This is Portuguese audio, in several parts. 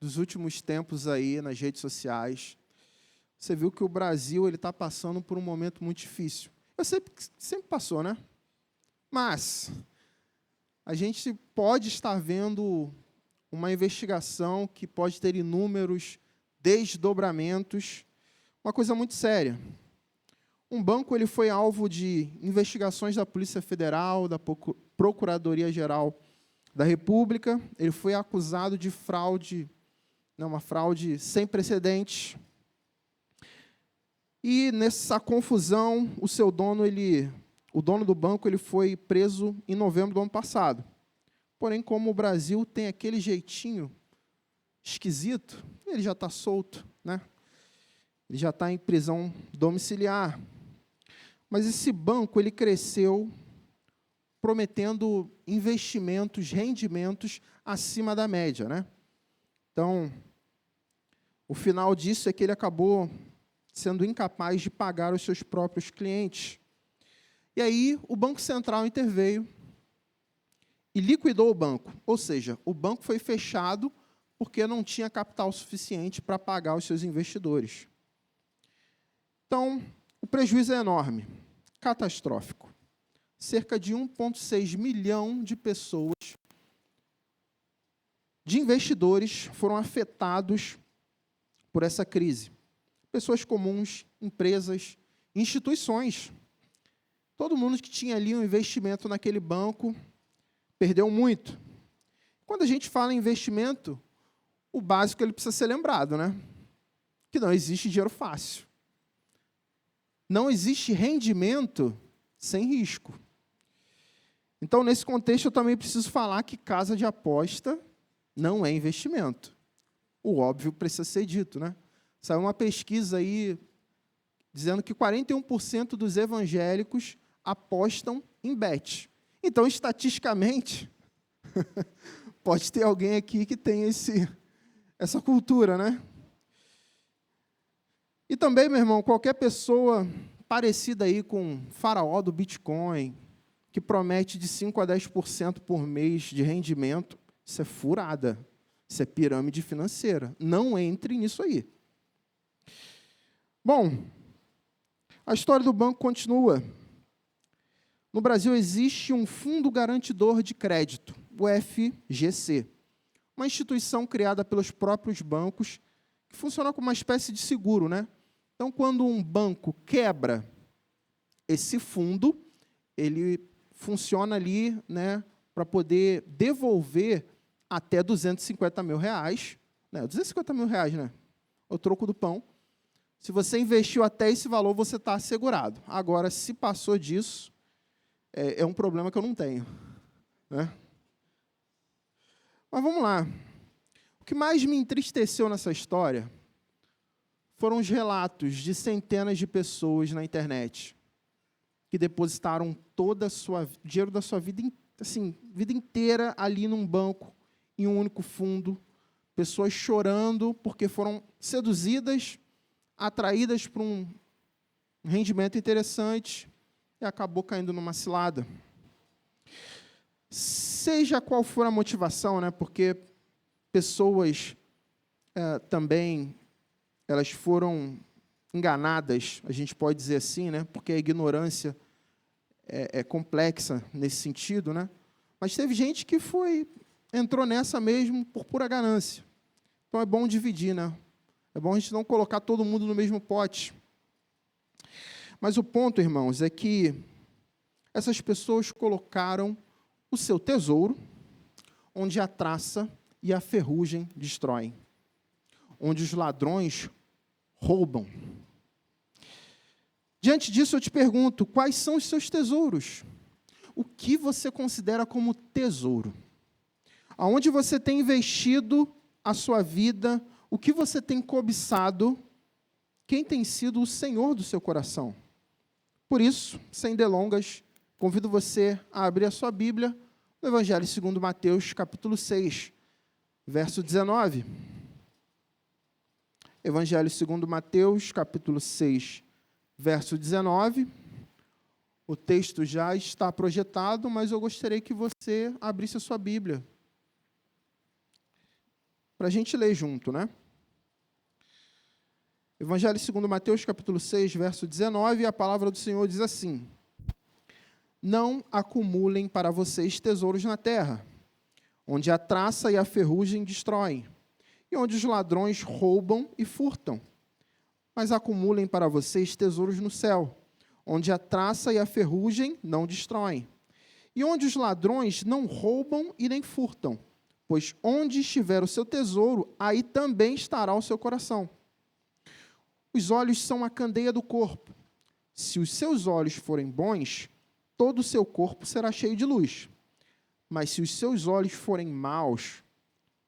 dos últimos tempos aí nas redes sociais, você viu que o Brasil está passando por um momento muito difícil. Eu sei que sempre passou, né? Mas a gente pode estar vendo uma investigação que pode ter inúmeros desdobramentos, uma coisa muito séria. Um banco ele foi alvo de investigações da Polícia Federal, da Procuradoria-Geral da República. Ele foi acusado de fraude, uma fraude sem precedentes. E nessa confusão, o dono do banco, ele foi preso em novembro do ano passado. Porém, como o Brasil tem aquele jeitinho esquisito, ele já está solto, né? Ele já está em prisão domiciliar. Mas esse banco ele cresceu prometendo investimentos, rendimentos acima da média, né? Então, o final disso é que ele acabou sendo incapaz de pagar os seus próprios clientes. E aí, o Banco Central interveio e liquidou o banco. Ou seja, o banco foi fechado porque não tinha capital suficiente para pagar os seus investidores. Então, o prejuízo é enorme, catastrófico. Cerca de 1,6 milhão de pessoas, de investidores, foram afetados por essa crise. Pessoas comuns, empresas, instituições. Todo mundo que tinha ali um investimento naquele banco perdeu muito. Quando a gente fala em investimento, o básico ele precisa ser lembrado, né? Que não existe dinheiro fácil. Não existe rendimento sem risco. Então, nesse contexto, eu também preciso falar que casa de aposta não é investimento. O óbvio precisa ser dito, né? Saiu uma pesquisa aí dizendo que 41% dos evangélicos apostam em bet. Então, estatisticamente, pode ter alguém aqui que tem essa cultura, né? E também, meu irmão, qualquer pessoa parecida aí com o faraó do Bitcoin, que promete de 5% a 10% por mês de rendimento, isso é furada, isso é pirâmide financeira. Não entre nisso aí. Bom, a história do banco continua. No Brasil existe um Fundo Garantidor de Crédito, o FGC, uma instituição criada pelos próprios bancos, que funciona como uma espécie de seguro, né? Então, quando um banco quebra esse fundo, ele funciona ali, né, para poder devolver até R$250 mil, né? R$250 mil, né? O troco do pão. Se você investiu até esse valor, você está assegurado. Agora, se passou disso, é um problema que eu não tenho, né? Mas vamos lá. O que mais me entristeceu nessa história foram os relatos de centenas de pessoas na internet que depositaram todo o dinheiro da sua vida, assim, vida inteira ali num banco, em um único fundo, pessoas chorando porque foram seduzidas, atraídas por um rendimento interessante e acabou caindo numa cilada. Seja qual for a motivação, né, porque pessoas também elas foram enganadas, a gente pode dizer assim, né, porque a ignorância é complexa nesse sentido, né? Mas teve gente que entrou nessa mesmo por pura ganância. Então é bom dividir, né? É bom a gente não colocar todo mundo no mesmo pote. Mas o ponto, irmãos, é que essas pessoas colocaram o seu tesouro onde a traça e a ferrugem destroem, onde os ladrões roubam. Diante disso, eu te pergunto, quais são os seus tesouros? O que você considera como tesouro? Aonde você tem investido a sua vida? O que você tem cobiçado? Quem tem sido o Senhor do seu coração? Por isso, sem delongas, convido você a abrir a sua Bíblia no Evangelho segundo Mateus, capítulo 6, verso 19. Evangelho segundo Mateus, capítulo 6, verso 19. O texto já está projetado, mas eu gostaria que você abrisse a sua Bíblia para a gente ler junto, né? Evangelho segundo Mateus, capítulo 6, verso 19, a palavra do Senhor diz assim: não acumulem para vocês tesouros na terra, onde a traça e a ferrugem destroem, e onde os ladrões roubam e furtam. Mas acumulem para vocês tesouros no céu, onde a traça e a ferrugem não destroem, e onde os ladrões não roubam e nem furtam, pois onde estiver o seu tesouro, aí também estará o seu coração. Os olhos são a candeia do corpo. Se os seus olhos forem bons, todo o seu corpo será cheio de luz. Mas se os seus olhos forem maus,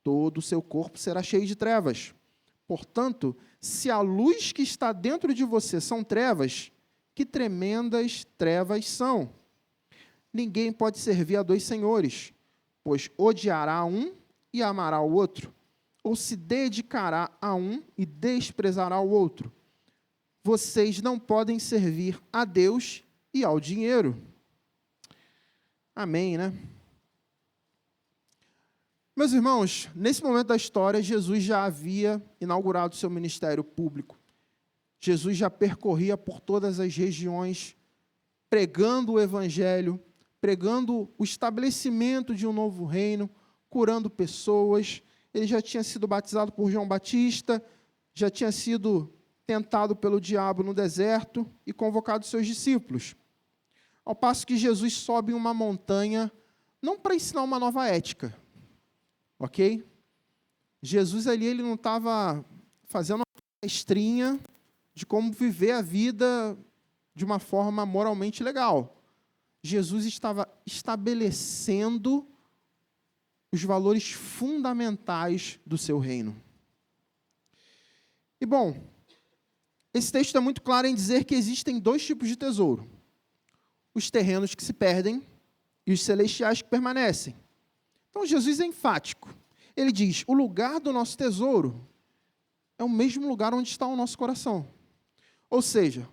todo o seu corpo será cheio de trevas. Portanto, se a luz que está dentro de você são trevas, que tremendas trevas são! Ninguém pode servir a dois senhores, pois odiará um e amará o outro, ou se dedicará a um e desprezará o outro. Vocês não podem servir a Deus e ao dinheiro. Amém, né? Meus irmãos, nesse momento da história, Jesus já havia inaugurado seu ministério público. Jesus já percorria por todas as regiões, pregando o evangelho, pregando o estabelecimento de um novo reino, curando pessoas. Ele já tinha sido batizado por João Batista, já tinha sido tentado pelo diabo no deserto e convocado seus discípulos. Ao passo que Jesus sobe em uma montanha, não para ensinar uma nova ética, ok? Jesus ali, ele não estava fazendo uma palestrinha de como viver a vida de uma forma moralmente legal. Jesus estava estabelecendo os valores fundamentais do seu reino. E, bom, esse texto é muito claro em dizer que existem dois tipos de tesouro: os terrenos que se perdem e os celestiais que permanecem. Então, Jesus é enfático. Ele diz: o lugar do nosso tesouro é o mesmo lugar onde está o nosso coração. Ou seja,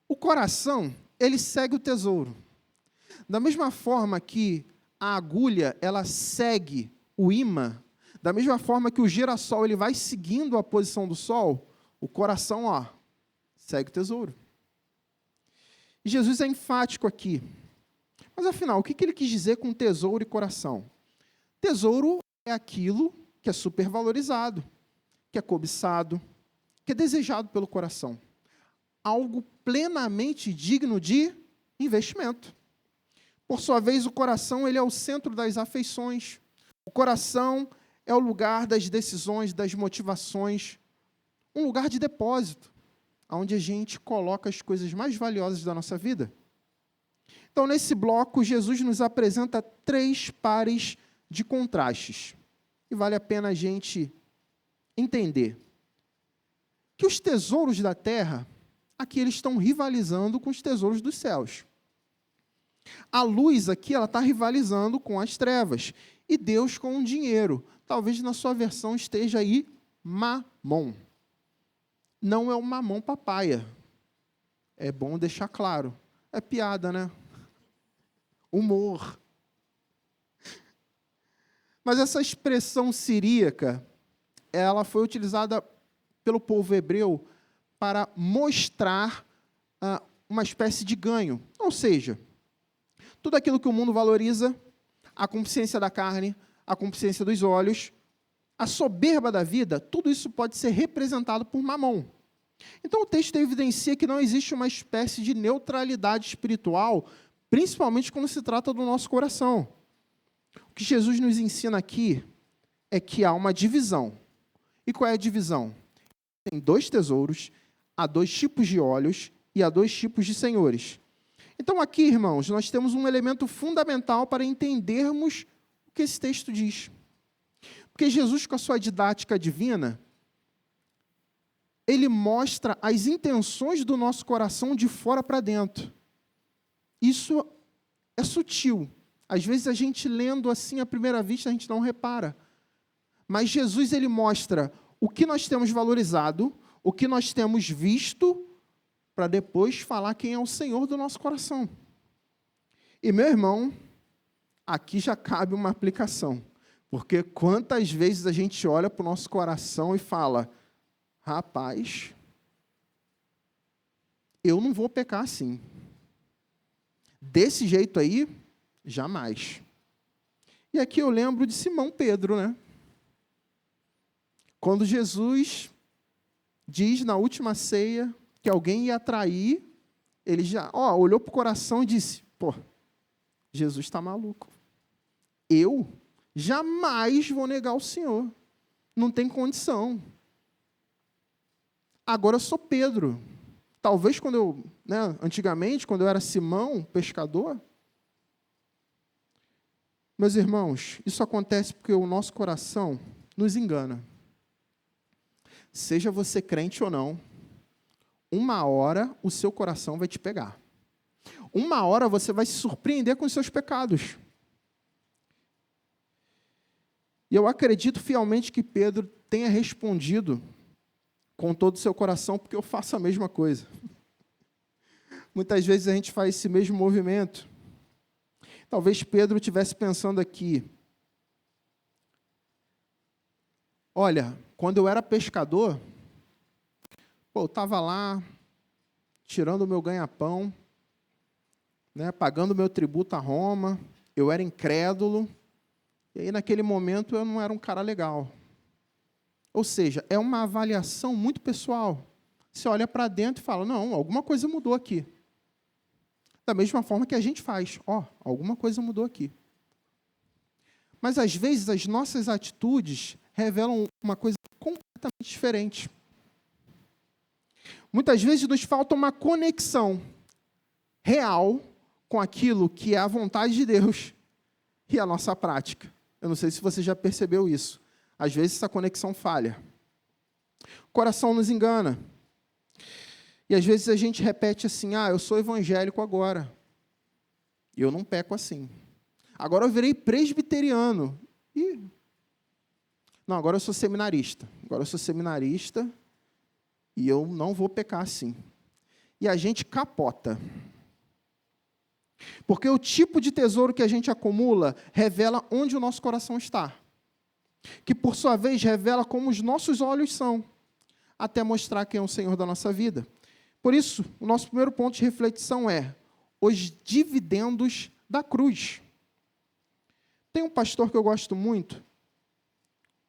o coração, ele segue o tesouro. Da mesma forma que a agulha, ela segue o ímã, da mesma forma que o girassol, ele vai seguindo a posição do sol, o coração, ó, segue o tesouro. E Jesus é enfático aqui. Mas, afinal, o que ele quis dizer com tesouro e coração? Tesouro é aquilo que é supervalorizado, que é cobiçado, que é desejado pelo coração. Algo plenamente digno de investimento. Por sua vez, o coração, ele é o centro das afeições. O coração é o lugar das decisões, das motivações, um lugar de depósito, onde a gente coloca as coisas mais valiosas da nossa vida. Então, nesse bloco, Jesus nos apresenta 3 pares de contrastes. E vale a pena a gente entender que os tesouros da terra, aqui eles estão rivalizando com os tesouros dos céus. A luz aqui, ela está rivalizando com as trevas. E Deus com o dinheiro. Talvez na sua versão esteja aí mamon. Não é o mamão papaya. É bom deixar claro. É piada, né? Humor. Mas essa expressão siríaca, ela foi utilizada pelo povo hebreu para mostrar uma espécie de ganho. Ou seja, tudo aquilo que o mundo valoriza, a consciência da carne, a consciência dos olhos, a soberba da vida, tudo isso pode ser representado por mamon. Então, o texto evidencia que não existe uma espécie de neutralidade espiritual, principalmente quando se trata do nosso coração. O que Jesus nos ensina aqui é que há uma divisão. E qual é a divisão? Tem 2 tesouros, há 2 tipos de olhos e há 2 tipos de senhores. Então, aqui, irmãos, nós temos um elemento fundamental para entendermos o que esse texto diz. Porque Jesus, com a sua didática divina, ele mostra as intenções do nosso coração de fora para dentro. Isso é sutil. Às vezes, a gente lendo assim, à primeira vista, a gente não repara. Mas Jesus, ele mostra o que nós temos valorizado, o que nós temos visto, para depois falar quem é o Senhor do nosso coração. E, meu irmão, aqui já cabe uma aplicação. Porque quantas vezes a gente olha para o nosso coração e fala, rapaz, eu não vou pecar assim. Desse jeito aí, jamais. E aqui eu lembro de Simão Pedro, né? Quando Jesus diz na última ceia que alguém ia trair, ele já olhou para o coração e disse, Jesus está maluco. Eu jamais vou negar o Senhor. Não tem condição. Agora eu sou Pedro. Talvez antigamente, quando eu era Simão, pescador, meus irmãos, isso acontece porque o nosso coração nos engana. Seja você crente ou não, uma hora o seu coração vai te pegar. Uma hora você vai se surpreender com os seus pecados. E eu acredito fielmente que Pedro tenha respondido com todo o seu coração, porque eu faço a mesma coisa. Muitas vezes a gente faz esse mesmo movimento. Talvez Pedro estivesse pensando aqui, olha, quando eu era pescador, eu estava lá, tirando o meu ganha-pão, né, pagando o meu tributo a Roma, eu era incrédulo, e aí naquele momento eu não era um cara legal. Ou seja, é uma avaliação muito pessoal. Você olha para dentro e fala, não, alguma coisa mudou aqui. Da mesma forma que a gente faz, alguma coisa mudou aqui. Mas às vezes as nossas atitudes revelam uma coisa completamente diferente. Muitas vezes nos falta uma conexão real com aquilo que é a vontade de Deus e a nossa prática. Eu não sei se você já percebeu isso. Às vezes essa conexão falha. O coração nos engana. E às vezes a gente repete assim, eu sou evangélico agora. E eu não peco assim. Agora eu virei presbiteriano. Não, agora eu sou seminarista. Agora eu sou seminarista e eu não vou pecar assim. E a gente capota. Porque o tipo de tesouro que a gente acumula revela onde o nosso coração está. Que, por sua vez, revela como os nossos olhos são, até mostrar quem é o Senhor da nossa vida. Por isso, o nosso primeiro ponto de reflexão é os dividendos da cruz. Tem um pastor que eu gosto muito,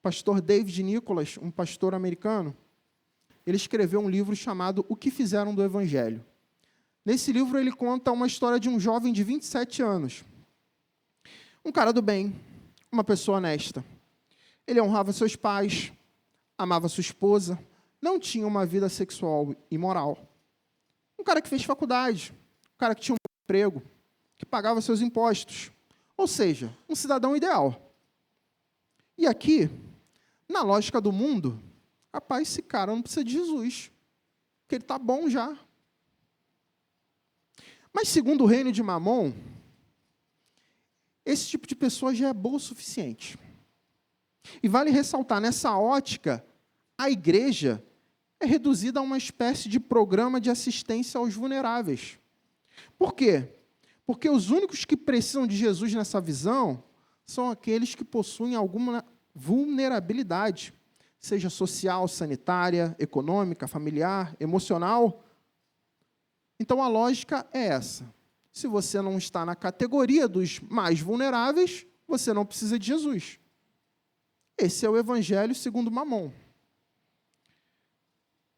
pastor David Nicholas, um pastor americano. Ele escreveu um livro chamado O que Fizeram do Evangelho. Nesse livro ele conta uma história de um jovem de 27 anos. Um cara do bem, uma pessoa honesta. Ele honrava seus pais, amava sua esposa, não tinha uma vida sexual imoral. Um cara que fez faculdade, um cara que tinha um emprego, que pagava seus impostos. Ou seja, um cidadão ideal. E aqui, na lógica do mundo, rapaz, esse cara não precisa de Jesus, porque ele está bom já. Mas segundo o reino de Mamon, esse tipo de pessoa já é boa o suficiente. E vale ressaltar, nessa ótica, a igreja é reduzida a uma espécie de programa de assistência aos vulneráveis. Por quê? Porque os únicos que precisam de Jesus nessa visão são aqueles que possuem alguma vulnerabilidade, seja social, sanitária, econômica, familiar, emocional. Então a lógica é essa. Se você não está na categoria dos mais vulneráveis, você não precisa de Jesus. Esse é o evangelho segundo Mamon.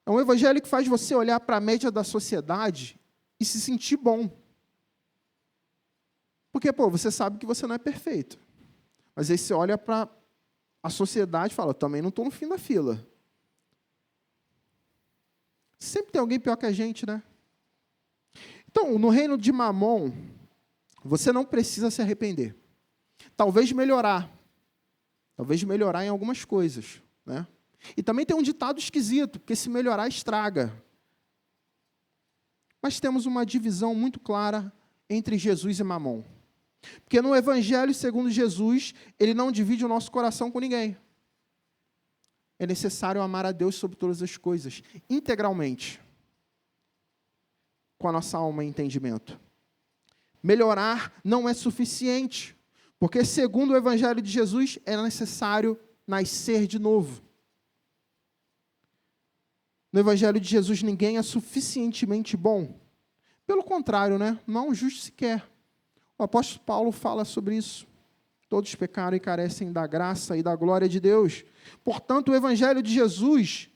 É um evangelho que faz você olhar para a média da sociedade e se sentir bom. Porque, você sabe que você não é perfeito. Mas aí você olha para a sociedade e fala, também não estou no fim da fila. Sempre tem alguém pior que a gente, né? Então, no reino de Mamon, você não precisa se arrepender. Talvez melhorar em algumas coisas, né? E também tem um ditado esquisito, porque se melhorar, estraga. Mas temos uma divisão muito clara entre Jesus e Mamon. Porque no Evangelho segundo Jesus, ele não divide o nosso coração com ninguém. É necessário amar a Deus sobre todas as coisas, integralmente, com a nossa alma e entendimento. Melhorar não é suficiente, Porque, segundo o Evangelho de Jesus, é necessário nascer de novo. No Evangelho de Jesus, ninguém é suficientemente bom. Pelo contrário, né? Não há um justo sequer. O apóstolo Paulo fala sobre isso. Todos pecaram e carecem da graça e da glória de Deus. Portanto, o Evangelho de Jesus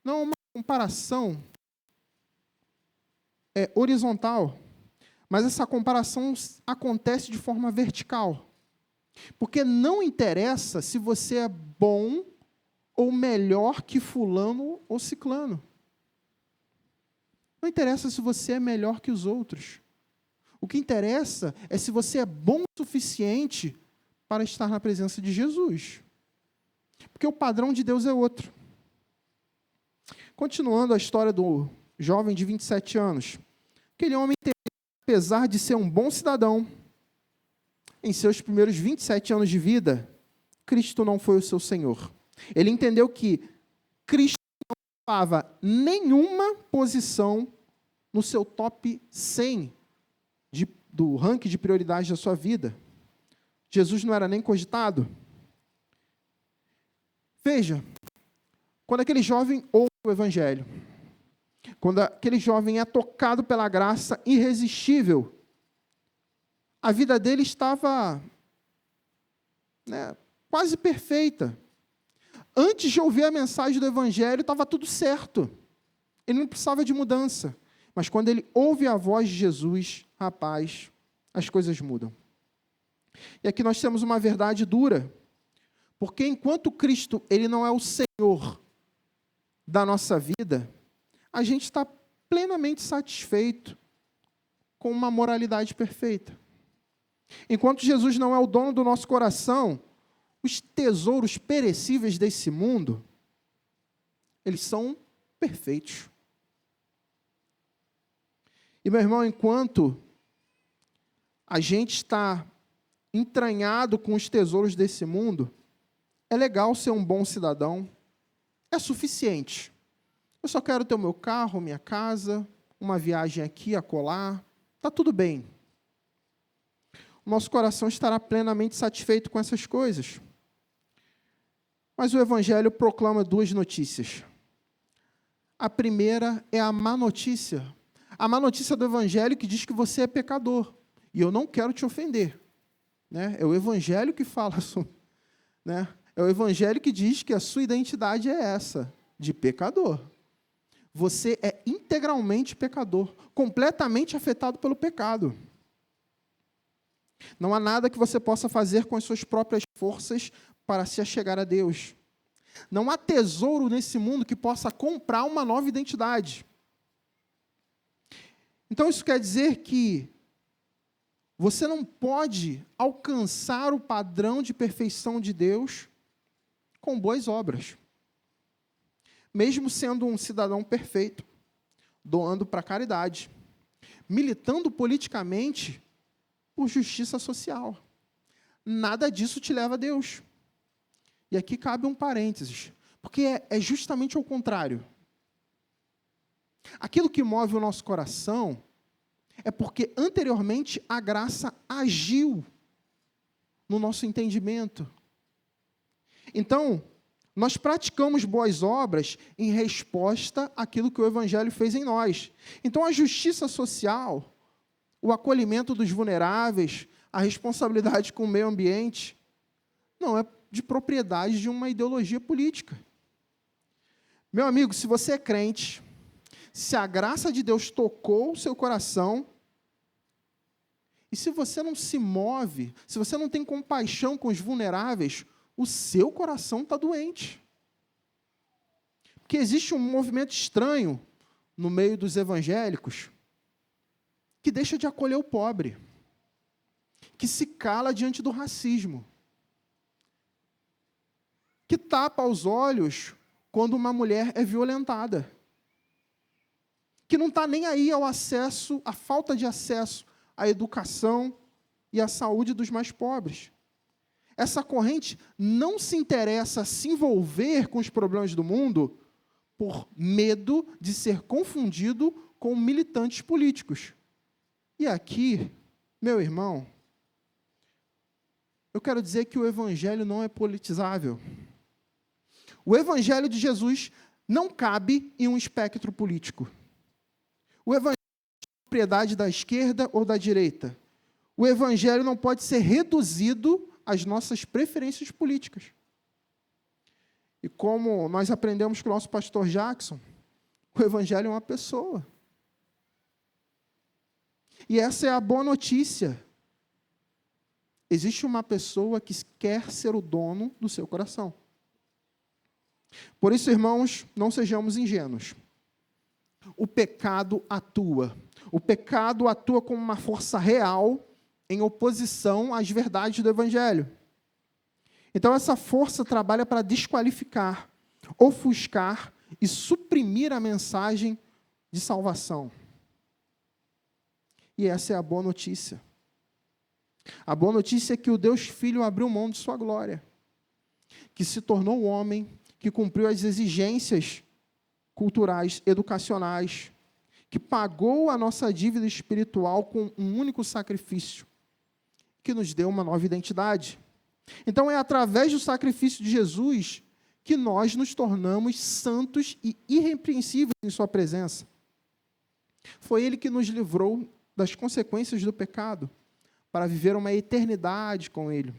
não é uma comparação horizontal, mas essa comparação acontece de forma vertical. Porque não interessa se você é bom ou melhor que fulano ou ciclano. Não interessa se você é melhor que os outros. O que interessa é se você é bom o suficiente para estar na presença de Jesus. Porque o padrão de Deus é outro. Continuando a história do jovem de 27 anos. Aquele homem, apesar de ser um bom cidadão, em seus primeiros 27 anos de vida, Cristo não foi o seu Senhor. Ele entendeu que Cristo não ocupava nenhuma posição no seu top 100 do ranking de prioridade da sua vida. Jesus não era nem cogitado. Veja, quando aquele jovem ouve o Evangelho, quando aquele jovem é tocado pela graça irresistível, a vida dele estava quase perfeita. Antes de ouvir a mensagem do Evangelho, estava tudo certo. Ele não precisava de mudança. Mas quando ele ouve a voz de Jesus, rapaz, as coisas mudam. E aqui nós temos uma verdade dura. Porque enquanto Cristo ele não é o Senhor da nossa vida, a gente está plenamente satisfeito com uma moralidade perfeita. Enquanto Jesus não é o dono do nosso coração, os tesouros perecíveis desse mundo, eles são perfeitos. E, meu irmão, enquanto a gente está entranhado com os tesouros desse mundo, é legal ser um bom cidadão, é suficiente. Eu só quero ter o meu carro, minha casa, uma viagem aqui, acolá, está tudo bem. O nosso coração estará plenamente satisfeito com essas coisas. Mas o Evangelho proclama duas notícias. A primeira é a má notícia. A má notícia do Evangelho que diz que você é pecador. E eu não quero te ofender. É o Evangelho que fala sobre... É o Evangelho que diz que a sua identidade é essa, de pecador. Você é integralmente pecador, completamente afetado pelo pecado. Não há nada que você possa fazer com as suas próprias forças para se achegar a Deus. Não há tesouro nesse mundo que possa comprar uma nova identidade. Então, isso quer dizer que você não pode alcançar o padrão de perfeição de Deus com boas obras. Mesmo sendo um cidadão perfeito, doando para a caridade, militando politicamente por justiça social. Nada disso te leva a Deus. E aqui cabe um parênteses, porque é justamente ao contrário. Aquilo que move o nosso coração é porque anteriormente a graça agiu no nosso entendimento. Então, nós praticamos boas obras em resposta àquilo que o Evangelho fez em nós. Então, a justiça social, o acolhimento dos vulneráveis, a responsabilidade com o meio ambiente, não é de propriedade de uma ideologia política. Meu amigo, se você é crente, se a graça de Deus tocou o seu coração, e se você não se move, se você não tem compaixão com os vulneráveis, o seu coração está doente. Porque existe um movimento estranho no meio dos evangélicos que deixa de acolher o pobre, que se cala diante do racismo, que tapa os olhos quando uma mulher é violentada, que não está nem aí ao acesso, à falta de acesso à educação e à saúde dos mais pobres. Essa corrente não se interessa a se envolver com os problemas do mundo por medo de ser confundido com militantes políticos. E aqui, meu irmão, eu quero dizer que o evangelho não é politizável. O evangelho de Jesus não cabe em um espectro político. O evangelho não é propriedade da esquerda ou da direita. O evangelho não pode ser reduzido às nossas preferências políticas. E como nós aprendemos com o nosso pastor Jackson, o evangelho é uma pessoa. E essa é a boa notícia. Existe uma pessoa que quer ser o dono do seu coração. Por isso, irmãos, não sejamos ingênuos. O pecado atua. O pecado atua como uma força real em oposição às verdades do evangelho. Então, essa força trabalha para desqualificar, ofuscar e suprimir a mensagem de salvação. E essa é a boa notícia. A boa notícia é que o Deus Filho abriu mão de sua glória, que se tornou homem, que cumpriu as exigências culturais, educacionais, que pagou a nossa dívida espiritual com um único sacrifício, que nos deu uma nova identidade. Então, é através do sacrifício de Jesus que nós nos tornamos santos e irrepreensíveis em sua presença. Foi Ele que nos livrou das consequências do pecado, para viver uma eternidade com Ele.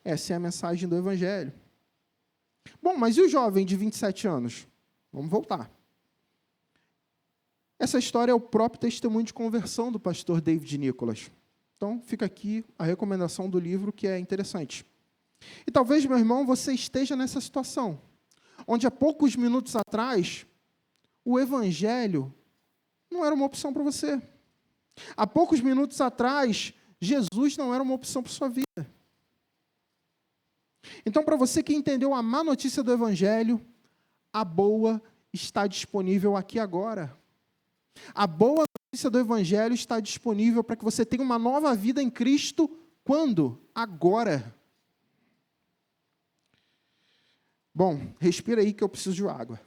Essa é a mensagem do Evangelho. Bom, mas e o jovem de 27 anos? Vamos voltar. Essa história é o próprio testemunho de conversão do pastor David Nicholas. Então, fica aqui a recomendação do livro, que é interessante. E talvez, meu irmão, você esteja nessa situação, onde há poucos minutos atrás, o Evangelho não era uma opção para você. Há poucos minutos atrás, Jesus não era uma opção para a sua vida. Então, para você que entendeu a má notícia do Evangelho, a boa está disponível aqui agora. A boa notícia do Evangelho está disponível para que você tenha uma nova vida em Cristo. Quando? Agora. Bom, respira aí que eu preciso de água.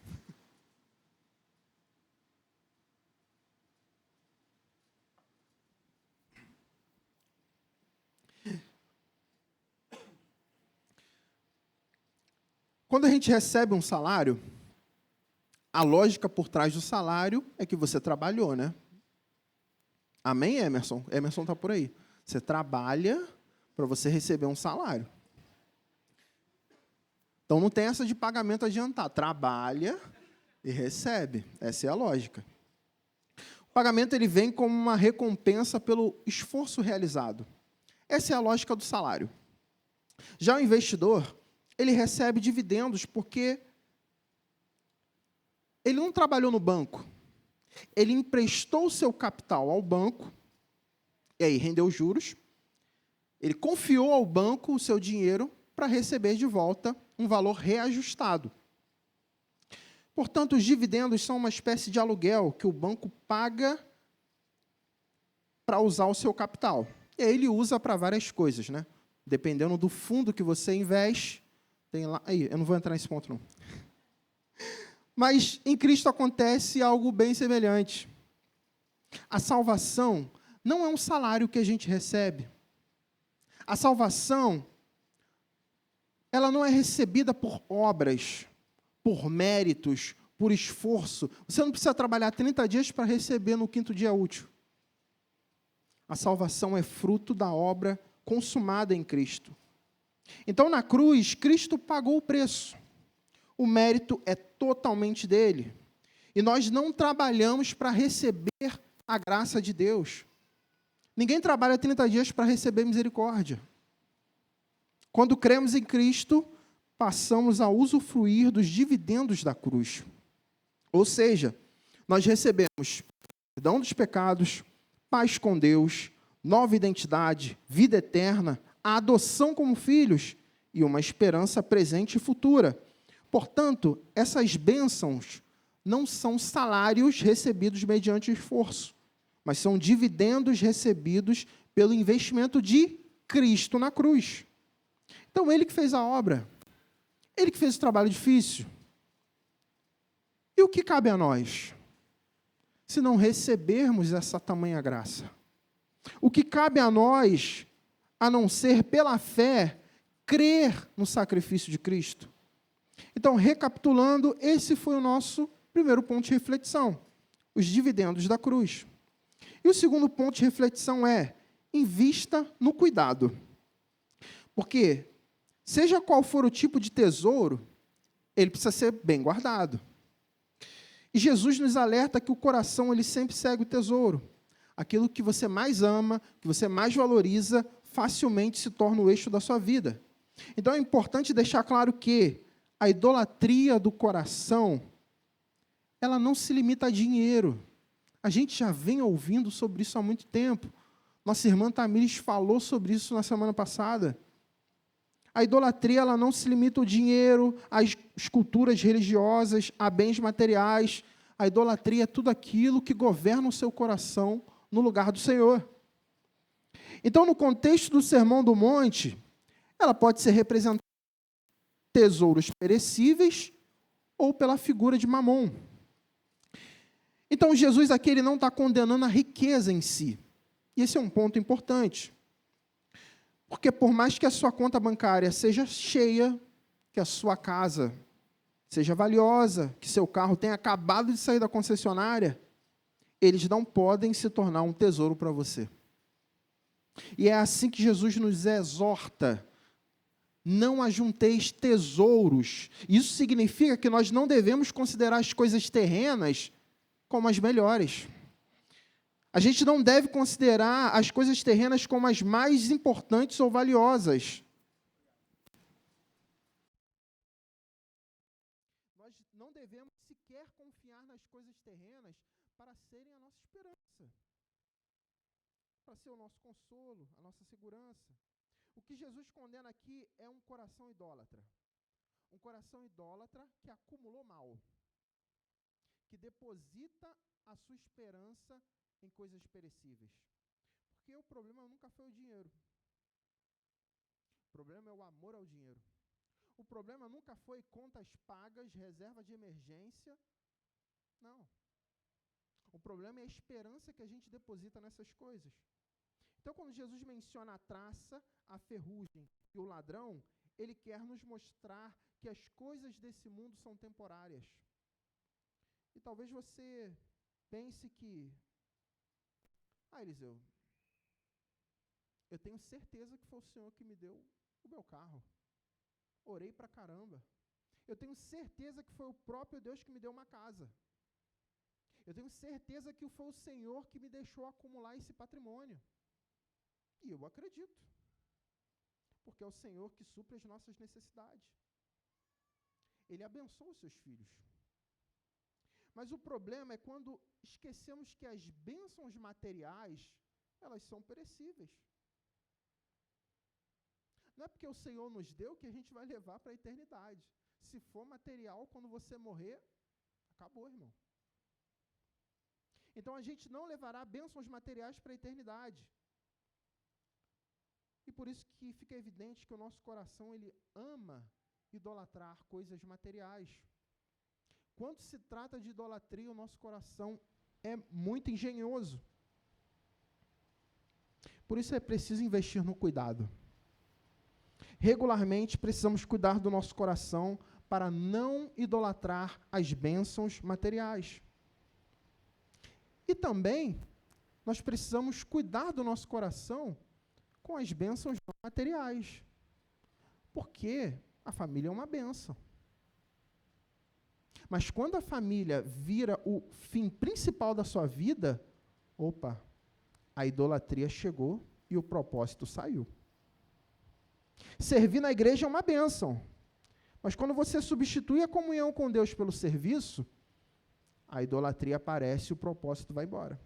Quando a gente recebe um salário, a lógica por trás do salário é que você trabalhou, né? Amém, Emerson? Emerson está por aí. Você trabalha para você receber um salário. Então, não tem essa de pagamento adiantado. Trabalha e recebe. Essa é a lógica. O pagamento ele vem como uma recompensa pelo esforço realizado. Essa é a lógica do salário. Já o investidor, ele recebe dividendos porque ele não trabalhou no banco. Ele emprestou o seu capital ao banco, e aí rendeu juros. Ele confiou ao banco o seu dinheiro para receber de volta um valor reajustado. Portanto, os dividendos são uma espécie de aluguel que o banco paga para usar o seu capital. E aí ele usa para várias coisas, né? Dependendo do fundo que você investe, tem lá... Aí, eu não vou entrar nesse ponto, não. Mas em Cristo acontece algo bem semelhante. A salvação não é um salário que a gente recebe. A salvação, ela não é recebida por obras, por méritos, por esforço. Você não precisa trabalhar 30 dias para receber no 5º dia útil. A salvação é fruto da obra consumada em Cristo. Então, na cruz, Cristo pagou o preço. O mérito é totalmente dele. E nós não trabalhamos para receber a graça de Deus. Ninguém trabalha 30 dias para receber misericórdia. Quando cremos em Cristo, passamos a usufruir dos dividendos da cruz. Ou seja, nós recebemos perdão dos pecados, paz com Deus, nova identidade, vida eterna, a adoção como filhos e uma esperança presente e futura. Portanto, essas bênçãos não são salários recebidos mediante esforço, mas são dividendos recebidos pelo investimento de Cristo na cruz. Então, Ele que fez a obra, Ele que fez o trabalho difícil. E o que cabe a nós, se não recebermos essa tamanha graça? O que cabe a nós a não ser pela fé crer no sacrifício de Cristo. Então, recapitulando, esse foi o nosso primeiro ponto de reflexão, os dividendos da cruz. E o segundo ponto de reflexão é, invista no cuidado. Porque, seja qual for o tipo de tesouro, ele precisa ser bem guardado. E Jesus nos alerta que o coração ele sempre segue o tesouro. Aquilo que você mais ama, que você mais valoriza, facilmente se torna o eixo da sua vida. Então é importante deixar claro que a idolatria do coração, ela não se limita a dinheiro. A gente já vem ouvindo sobre isso há muito tempo. Nossa irmã Tamires falou sobre isso na semana passada. A idolatria ela não se limita ao dinheiro, às esculturas religiosas, a bens materiais. A idolatria é tudo aquilo que governa o seu coração no lugar do Senhor. Então, no contexto do Sermão do Monte, ela pode ser representada por tesouros perecíveis ou pela figura de Mamon. Então, Jesus aqui ele não está condenando a riqueza em si. E esse é um ponto importante. Porque por mais que a sua conta bancária seja cheia, que a sua casa seja valiosa, que seu carro tenha acabado de sair da concessionária, eles não podem se tornar um tesouro para você. E é assim que Jesus nos exorta. Não ajunteis tesouros. Isso significa que nós não devemos considerar as coisas terrenas como as melhores. A gente não deve considerar as coisas terrenas como as mais importantes ou valiosas. Nós não devemos sequer confiar nas coisas terrenas para serem a nossa esperança, para ser o nosso consolo, a nossa segurança. O que Jesus condena aqui é um coração idólatra. Um coração idólatra que acumulou mal, que deposita a sua esperança em coisas perecíveis. Porque o problema nunca foi o dinheiro. O problema é o amor ao dinheiro. O problema nunca foi contas pagas, reserva de emergência. Não. O problema é a esperança que a gente deposita nessas coisas. Então, quando Jesus menciona a traça, a ferrugem e o ladrão, ele quer nos mostrar que as coisas desse mundo são temporárias. E talvez você pense que, Eliseu, eu tenho certeza que foi o Senhor que me deu o meu carro. Orei pra caramba. Eu tenho certeza que foi o próprio Deus que me deu uma casa. Eu tenho certeza que foi o Senhor que me deixou acumular esse patrimônio. E eu acredito. Porque é o Senhor que supre as nossas necessidades. Ele abençoa os seus filhos. Mas o problema é quando esquecemos que as bênçãos materiais, elas são perecíveis. Não é porque o Senhor nos deu que a gente vai levar para a eternidade. Se for material, quando você morrer, acabou, irmão. Então a gente não levará bênçãos materiais para a eternidade. E por isso que fica evidente que o nosso coração, ele ama idolatrar coisas materiais. Quando se trata de idolatria, o nosso coração é muito engenhoso. Por isso é preciso investir no cuidado. Regularmente precisamos cuidar do nosso coração para não idolatrar as bênçãos materiais. E também nós precisamos cuidar do nosso coração com as bênçãos não materiais. Porque a família é uma bênção. Mas quando a família vira o fim principal da sua vida, a idolatria chegou e o propósito saiu. Servir na igreja é uma bênção. Mas quando você substitui a comunhão com Deus pelo serviço, a idolatria aparece e o propósito vai embora.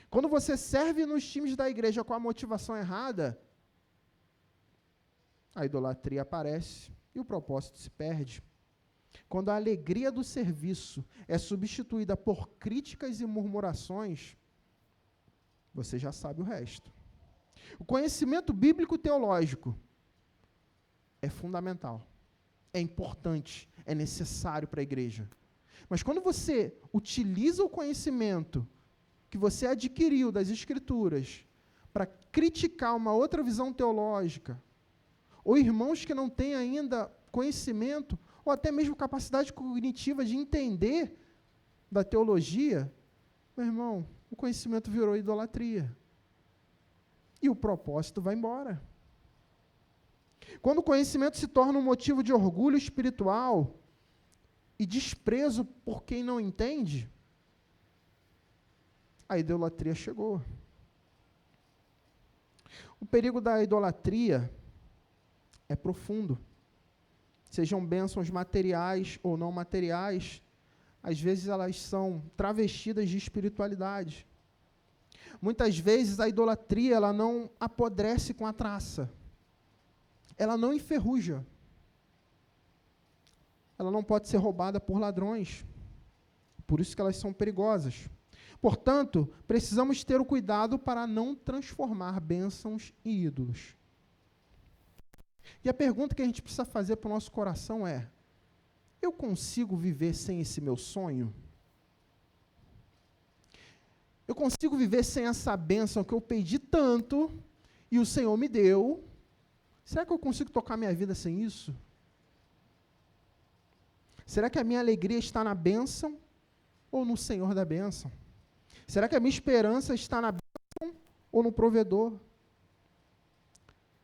Quando você serve nos times da igreja com a motivação errada, a idolatria aparece e o propósito se perde. Quando a alegria do serviço é substituída por críticas e murmurações, você já sabe o resto. O conhecimento bíblico-teológico é fundamental, é importante, é necessário para a igreja. Mas quando você utiliza o conhecimento que você adquiriu das Escrituras para criticar uma outra visão teológica, ou irmãos que não têm ainda conhecimento, ou até mesmo capacidade cognitiva de entender da teologia, meu irmão, o conhecimento virou idolatria. E o propósito vai embora. Quando o conhecimento se torna um motivo de orgulho espiritual e desprezo por quem não entende, a idolatria chegou. O perigo da idolatria é profundo. Sejam bênçãos materiais ou não materiais, às vezes elas são travestidas de espiritualidade. Muitas vezes a idolatria ela não apodrece com a traça. Ela não enferruja. Ela não pode ser roubada por ladrões. Por isso que elas são perigosas. Portanto, precisamos ter o cuidado para não transformar bênçãos em ídolos. E a pergunta que a gente precisa fazer para o nosso coração é: eu consigo viver sem esse meu sonho? Eu consigo viver sem essa bênção que eu pedi tanto e o Senhor me deu? Será que eu consigo tocar minha vida sem isso? Será que a minha alegria está na bênção ou no Senhor da bênção? Será que a minha esperança está na bênção ou no provedor?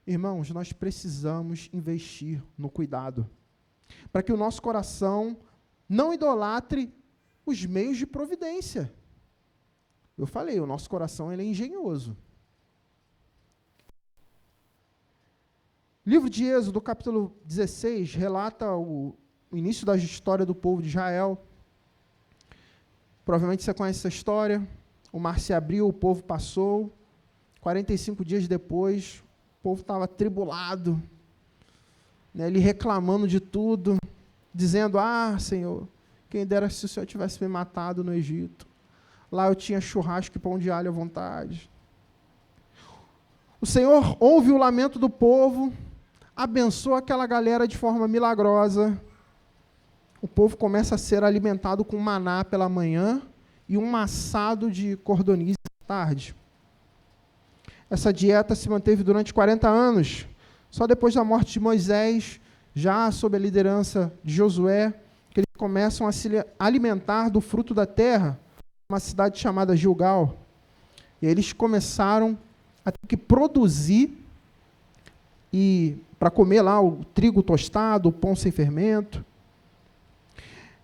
Irmãos, nós precisamos investir no cuidado, para que o nosso coração não idolatre os meios de providência. Eu falei, o nosso coração ele é engenhoso. Livro de Êxodo, capítulo 16, relata o início da história do povo de Israel. Provavelmente você conhece essa história. O mar se abriu, o povo passou. 45 dias depois, o povo estava atribulado, né, ele reclamando de tudo, dizendo: ah, Senhor, quem dera se o Senhor tivesse me matado no Egito. Lá eu tinha churrasco e pão de alho à vontade. O Senhor ouve o lamento do povo, abençoa aquela galera de forma milagrosa. O povo começa a ser alimentado com maná pela manhã e um assado de cordoniz à tarde. Essa dieta se manteve durante 40 anos. Só depois da morte de Moisés, já sob a liderança de Josué, que eles começam a se alimentar do fruto da terra, uma cidade chamada Gilgal. E eles começaram a ter que produzir e para comer lá o trigo tostado, o pão sem fermento.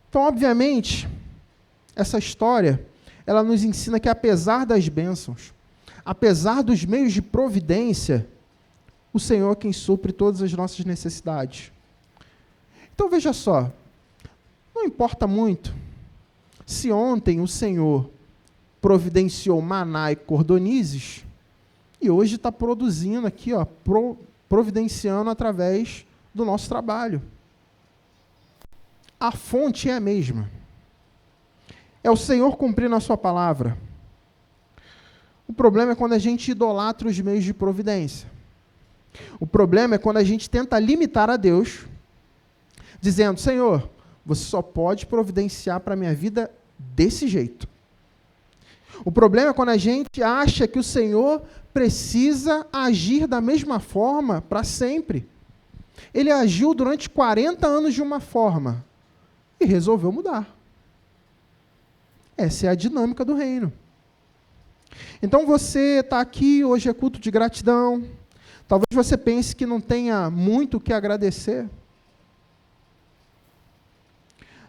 Então, obviamente, essa história, ela nos ensina que apesar das bênçãos, apesar dos meios de providência, o Senhor é quem supre todas as nossas necessidades. Então, veja só, não importa muito se ontem o Senhor providenciou maná e cordonizes, e hoje está produzindo aqui, providenciando através do nosso trabalho. A fonte é a mesma. É o Senhor cumprindo a sua palavra. O problema é quando a gente idolatra os meios de providência. O problema é quando a gente tenta limitar a Deus, dizendo: Senhor, você só pode providenciar para a minha vida desse jeito. O problema é quando a gente acha que o Senhor precisa agir da mesma forma para sempre. Ele agiu durante 40 anos de uma forma e resolveu mudar. Essa é a dinâmica do reino. Então você está aqui, hoje é culto de gratidão. Talvez você pense que não tenha muito o que agradecer.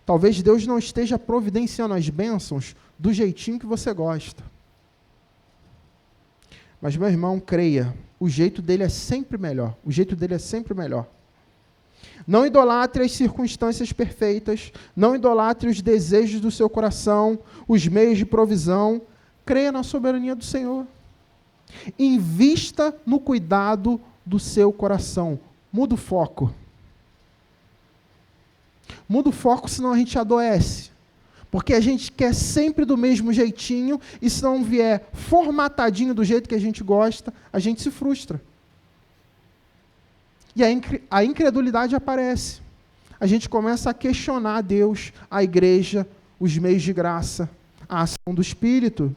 Talvez Deus não esteja providenciando as bênçãos do jeitinho que você gosta. Mas, meu irmão, creia, o jeito dele é sempre melhor. O jeito dele é sempre melhor. Não idolatre as circunstâncias perfeitas, não idolatre os desejos do seu coração, os meios de provisão. Creia na soberania do Senhor. Invista no cuidado do seu coração. Muda o foco. Muda o foco, senão a gente adoece. Porque a gente quer sempre do mesmo jeitinho, e se não vier formatadinho do jeito que a gente gosta, a gente se frustra. E a incredulidade aparece. A gente começa a questionar a Deus, a igreja, os meios de graça, a ação do Espírito.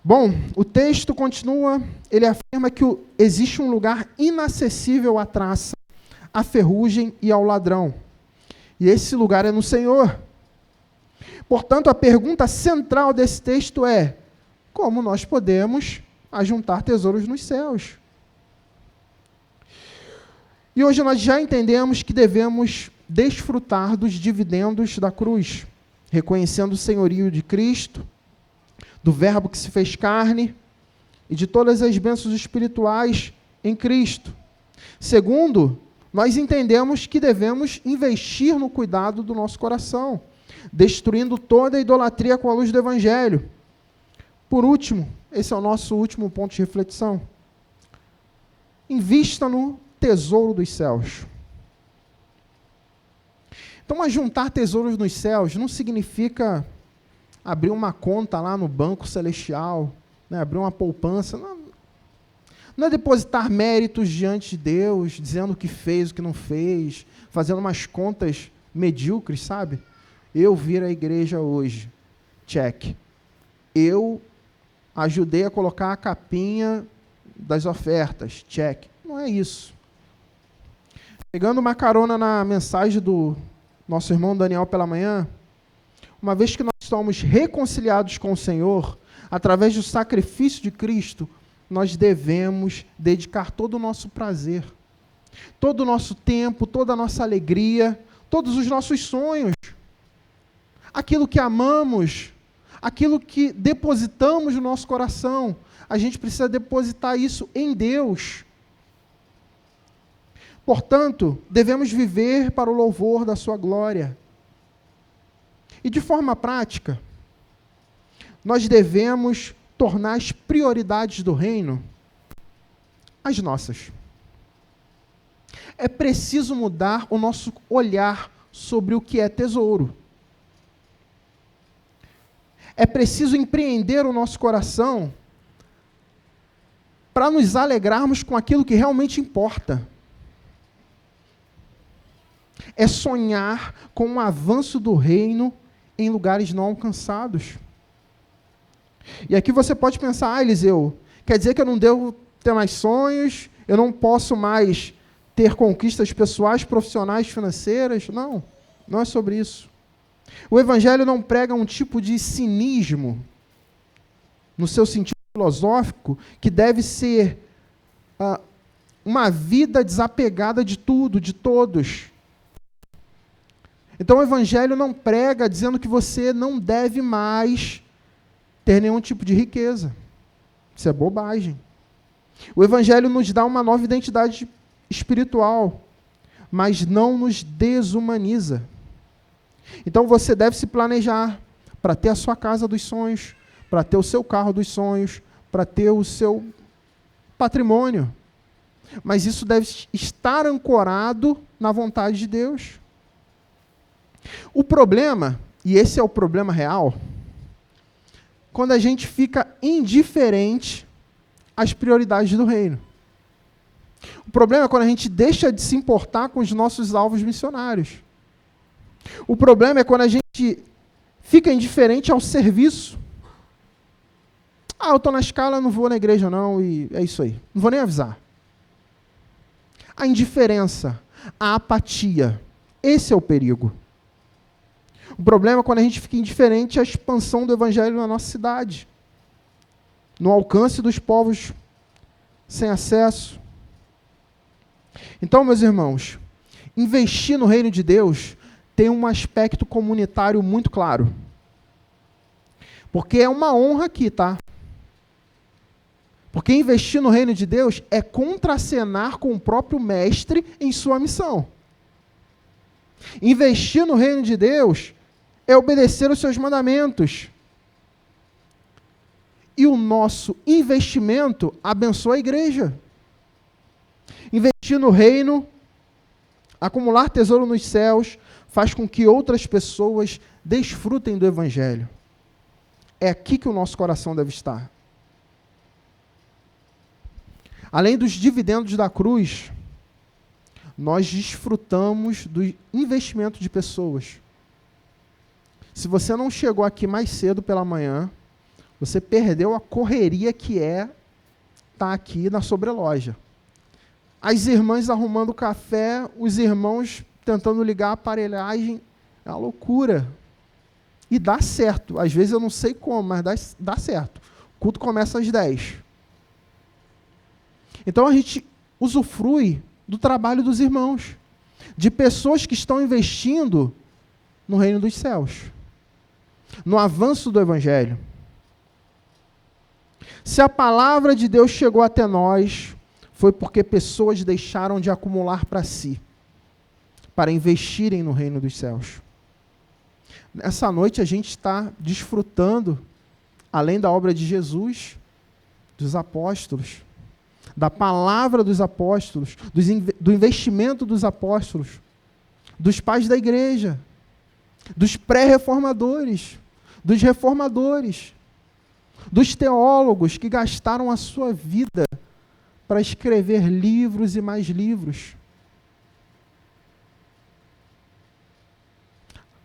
Bom, o texto continua, ele afirma que existe um lugar inacessível à traça, à ferrugem e ao ladrão. E esse lugar é no Senhor. Portanto, a pergunta central desse texto é: como nós podemos ajuntar tesouros nos céus? E hoje nós já entendemos que devemos desfrutar dos dividendos da cruz, reconhecendo o senhorio de Cristo, do Verbo que se fez carne e de todas as bênçãos espirituais em Cristo. Segundo, nós entendemos que devemos investir no cuidado do nosso coração, destruindo toda a idolatria com a luz do Evangelho. Por último, esse é o nosso último ponto de reflexão. Invista no tesouro dos céus. Então, ajuntar tesouros nos céus não significa abrir uma conta lá no banco celestial, né, abrir uma poupança. Não é depositar méritos diante de Deus, dizendo o que fez, o que não fez, fazendo umas contas medíocres, sabe? Eu vir à igreja hoje, check. Eu ajudei a colocar a capinha das ofertas, check. Não é isso. Pegando uma carona na mensagem do nosso irmão Daniel pela manhã, uma vez que nós somos reconciliados com o Senhor, através do sacrifício de Cristo, nós devemos dedicar todo o nosso prazer, todo o nosso tempo, toda a nossa alegria, todos os nossos sonhos, aquilo que amamos, aquilo que depositamos no nosso coração, a gente precisa depositar isso em Deus. Portanto, devemos viver para o louvor da sua glória. E de forma prática, nós devemos tornar as prioridades do reino as nossas. É preciso mudar o nosso olhar sobre o que é tesouro. É preciso empreender o nosso coração para nos alegrarmos com aquilo que realmente importa. É sonhar com o avanço do reino em lugares não alcançados. E aqui você pode pensar: Eliseu, quer dizer que eu não devo ter mais sonhos, eu não posso mais ter conquistas pessoais, profissionais, financeiras? Não, não é sobre isso. O Evangelho não prega um tipo de cinismo, no seu sentido filosófico, que deve ser uma vida desapegada de tudo, de todos. Então o Evangelho não prega dizendo que você não deve mais ter nenhum tipo de riqueza. Isso é bobagem. O Evangelho nos dá uma nova identidade espiritual, mas não nos desumaniza. Então você deve se planejar para ter a sua casa dos sonhos, para ter o seu carro dos sonhos, para ter o seu patrimônio. Mas isso deve estar ancorado na vontade de Deus. O problema, e esse é o problema real, quando a gente fica indiferente às prioridades do reino. O problema é quando a gente deixa de se importar com os nossos alvos missionários. O problema é quando a gente fica indiferente ao serviço. Eu estou na escala, não vou na igreja não, e é isso aí. Não vou nem avisar. A indiferença, a apatia, esse é o perigo. O problema é quando a gente fica indiferente à expansão do Evangelho na nossa cidade, no alcance dos povos sem acesso. Então, meus irmãos, investir no reino de Deus tem um aspecto comunitário muito claro. Porque é uma honra aqui, tá? Porque investir no reino de Deus é contracenar com o próprio mestre em sua missão. Investir no reino de Deus é obedecer os seus mandamentos. E o nosso investimento abençoa a igreja. Investir no reino, acumular tesouro nos céus, faz com que outras pessoas desfrutem do Evangelho. É aqui que o nosso coração deve estar. Além dos dividendos da cruz, nós desfrutamos do investimento de pessoas. Se você não chegou aqui mais cedo pela manhã, Você perdeu a correria que é estar aqui na sobreloja. As irmãs arrumando café, os irmãos tentando ligar a aparelhagem. É uma loucura. E dá certo. Às vezes eu não sei como, mas dá certo. O culto começa às 10. Então a gente usufrui do trabalho dos irmãos, de pessoas que estão investindo no reino dos céus, no avanço do Evangelho. Se a palavra de Deus chegou até nós, foi porque pessoas deixaram de acumular para si, para investirem no reino dos céus. Nessa noite a gente está desfrutando, além da obra de Jesus, dos apóstolos, da palavra dos apóstolos, do investimento dos apóstolos, dos pais da igreja, dos pré-reformadores, dos reformadores, dos teólogos que gastaram a sua vida para escrever livros e mais livros,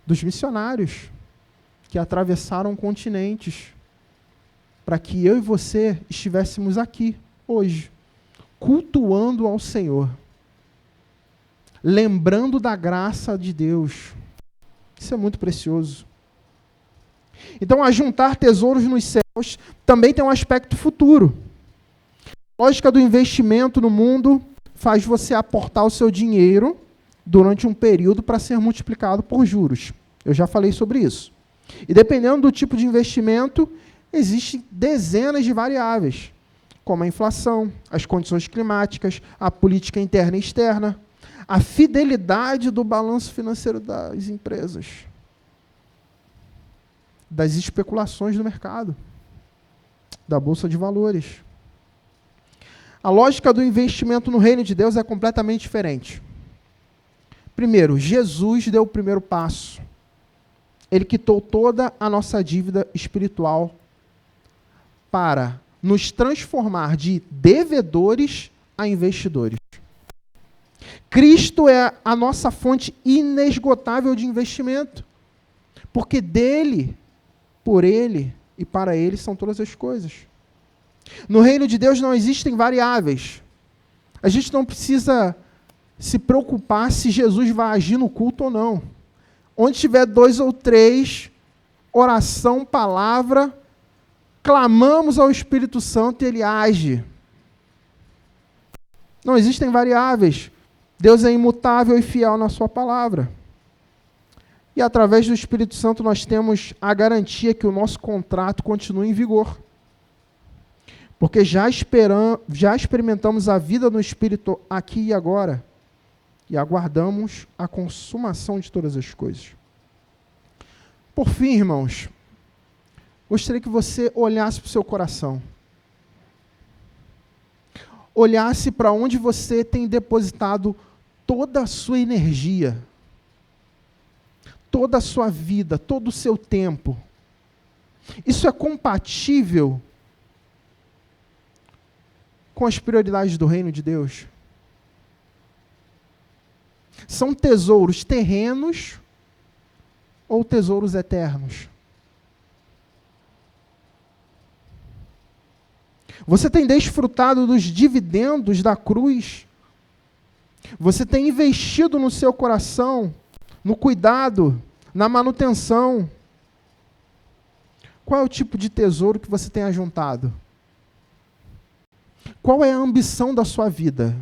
dos missionários que atravessaram continentes para que eu e você estivéssemos aqui hoje, cultuando ao Senhor, lembrando da graça de Deus. Isso é muito precioso. Então, ajuntar tesouros nos céus também tem um aspecto futuro. A lógica do investimento no mundo faz você aportar o seu dinheiro durante um período para ser multiplicado por juros. Eu já falei sobre isso. E dependendo do tipo de investimento, existem dezenas de variáveis, como a inflação, as condições climáticas, a política interna e externa, a fidelidade do balanço financeiro das empresas, das especulações do mercado, da bolsa de valores. A lógica do investimento no reino de Deus é completamente diferente. Primeiro, Jesus deu o primeiro passo. Ele quitou toda a nossa dívida espiritual para nos transformar de devedores a investidores. Cristo é a nossa fonte inesgotável de investimento, porque dele, por ele e para ele são todas as coisas. No reino de Deus não existem variáveis. A gente não precisa se preocupar se Jesus vai agir no culto ou não. Onde tiver 2 ou 3, oração, palavra, clamamos ao Espírito Santo e ele age. Não existem variáveis. Deus é imutável e fiel na sua palavra. E através do Espírito Santo nós temos a garantia que o nosso contrato continue em vigor. Porque já experimentamos a vida no Espírito aqui e agora. E aguardamos a consumação de todas as coisas. Por fim, irmãos, gostaria que você olhasse para o seu coração. Olhasse para onde você tem depositado toda a sua energia, toda a sua vida, todo o seu tempo. Isso é compatível com as prioridades do reino de Deus? São tesouros terrenos ou tesouros eternos? Você tem desfrutado dos dividendos da cruz? Você tem investido no seu coração, no cuidado, na manutenção? Qual é o tipo de tesouro que você tem ajuntado? Qual é a ambição da sua vida?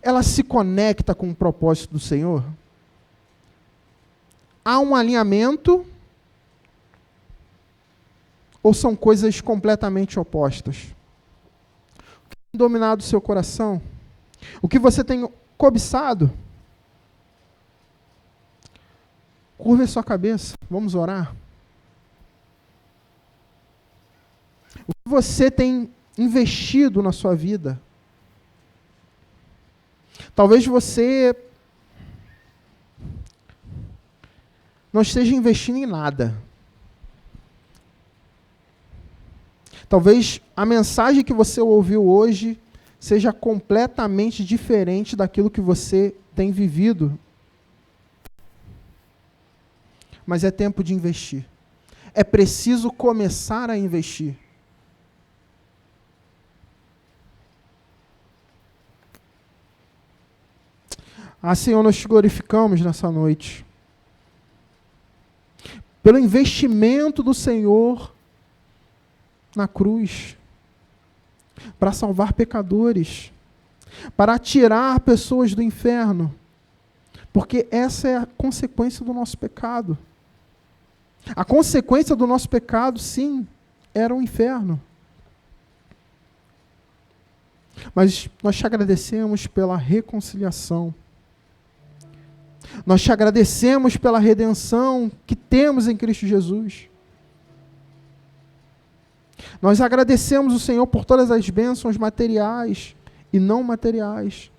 Ela se conecta com o propósito do Senhor? Há um alinhamento? Ou são coisas completamente opostas? O que tem dominado o seu coração? O que você tem cobiçado? Curva a sua cabeça, vamos orar. O que você tem investido na sua vida? Talvez você não esteja investindo em nada. Talvez a mensagem que você ouviu hoje seja completamente diferente daquilo que você tem vivido. Mas é tempo de investir. é preciso começar a investir. Senhor, nós te glorificamos nessa noite, pelo investimento do Senhor na cruz, para salvar pecadores, para tirar pessoas do inferno, porque essa é a consequência do nosso pecado. A consequência do nosso pecado, sim, era o inferno. Mas nós te agradecemos pela reconciliação. Nós te agradecemos pela redenção que temos em Cristo Jesus. Nós agradecemos o Senhor por todas as bênçãos materiais e não materiais.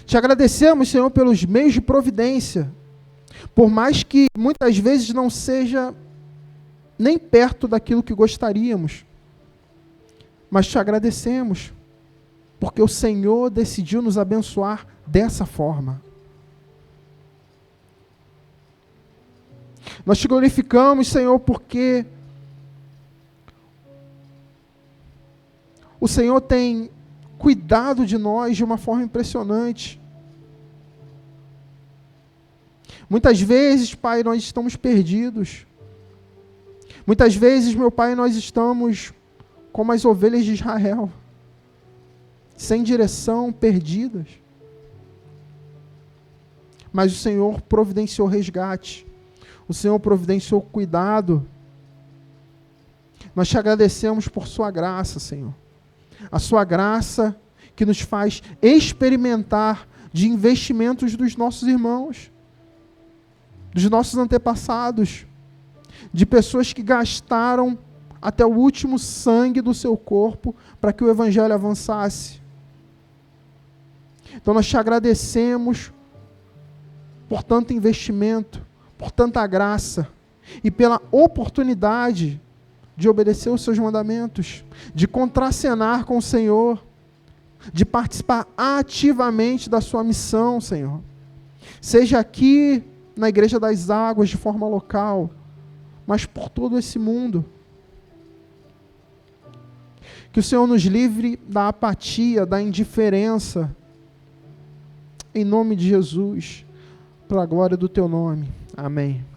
Te agradecemos, Senhor, pelos meios de providência, por mais que muitas vezes não seja nem perto daquilo que gostaríamos. Mas te agradecemos, porque o Senhor decidiu nos abençoar dessa forma. Nós te glorificamos, Senhor, porque o Senhor tem cuidado de nós de uma forma impressionante. Muitas vezes, Pai, nós estamos perdidos. Muitas vezes, meu Pai, nós estamos como as ovelhas de Israel, sem direção, perdidas. Mas o Senhor providenciou resgate. O Senhor providenciou cuidado. Nós te agradecemos por sua graça, Senhor. A sua graça que nos faz experimentar de investimentos dos nossos irmãos, dos nossos antepassados, de pessoas que gastaram até o último sangue do seu corpo para que o Evangelho avançasse. Então nós te agradecemos por tanto investimento, por tanta graça e pela oportunidade de obedecer os seus mandamentos, de contracenar com o Senhor, de participar ativamente da sua missão, Senhor. Seja aqui na Igreja das Águas de forma local, mas por todo esse mundo. Que o Senhor nos livre da apatia, da indiferença, em nome de Jesus, para a glória do teu nome. Amém.